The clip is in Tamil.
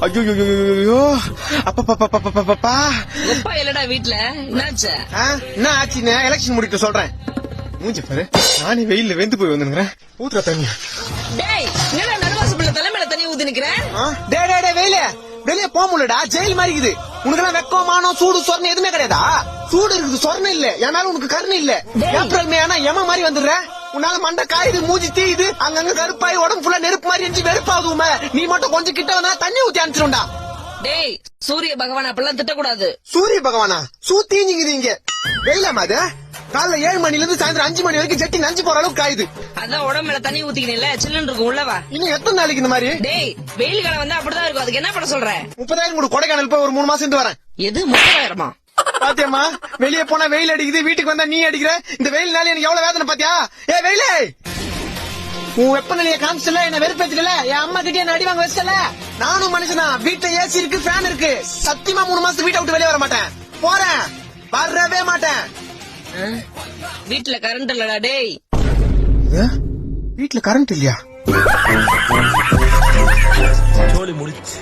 ஐயோ அப்பா இல்லடா வீட்டுல என்னாச்சு? என்ன ஆச்சுன்னு எலெக்ஷன் முடிக்க சொல்றேன். மூஞ்சி பாரு, நானே வெயில்ல வெந்து போய் வந்துருக்கிறேன். ஊத்துற தண்ணி. டேய் என்னடா நடுவாசு பிள்ளை தலைமையில தண்ணி ஊத்தி நிக்கிறேன். டே வெயில வெளியே போக முடியலடா, ஜெயில் மாதிரி இருக்குது. உனக்கு வெக்கம் மானம் சூடு சொரணை எதுவுமே கிடையாதா? சூடு இருக்குது, சொரணை இல்ல. என்னால உனக்கு கருணை இல்ல. ஏப்ரல் மே ஆனா எம மாதிரி வந்துடுற. உன்னால மண்டை காயுது, மூஞ்சி தீயுது, அங்கங்க கருப்பாய் உடம்பு ஃபுல்லா நெருப்பு மாதிரி எரிஞ்சு வெறுப்பாகுதுமே. நீ மட்டும் கொஞ்சம் கிட்ட வந்தா தண்ணி ஊத்தி அனுப்பிச்சிருண்டா. டேய் சூரிய பகவான் அப்படிலாம் திட்டக்கூடாது. சூரிய பகவானா? சூத்தீஞ்சிங்குது இங்க. வெயிலாமா அது? காலைல 7 மணில இருந்து சாயந்தரம் 5 மணி வரைக்கும் ஜெட்டி நஞ்சு போற அளவுக்கு காயுது. அதான் உடம்புல தண்ணி ஊத்திக்கல சில்லுன்னு இருக்கும் உள்ளவா. இன்னும் எத்தனை நாளைக்கு இந்த மாதிரி? டேய் வெயில் காலம் வந்தா அப்படிதான் இருக்கும். அதுக்கு என்ன பண்ண சொல்ற? 30,000 கூட கொடைக்கானல் போய் ஒரு 3 மாசம் இருந்து வரேன். எது 30,000? பாத்தியம்மா, வெளியே போனா வெயில் அடிக்குது, வீட்டுக்கு வந்தா நீ அடிக்கிற. இந்த வெயில்னால எனக்கு எவ்வளவு வேதனை பாத்தியா? ஏ வெயிலே, உன் வெப்பநிலைய காமிச்சல, என்ன வெறுப்பேத்துக்கல, என் அம்மா கிட்டே என்ன அடி வாங்க வச்சல. நானும் மனுஷனா, வீட்டுல ஏசி இருக்கு, ஃபேன் இருக்கு. சத்தியமா 3 மாசத்துக்கு வீட்டை விட்டு வெளியே வர மாட்டேன். போறேன், வரவே மாட்டேன். வீட்டுல கரண்ட் இல்லடா. டேய் வீட்டுல கரண்ட் இல்லையா? ஜோலி முடிச்சு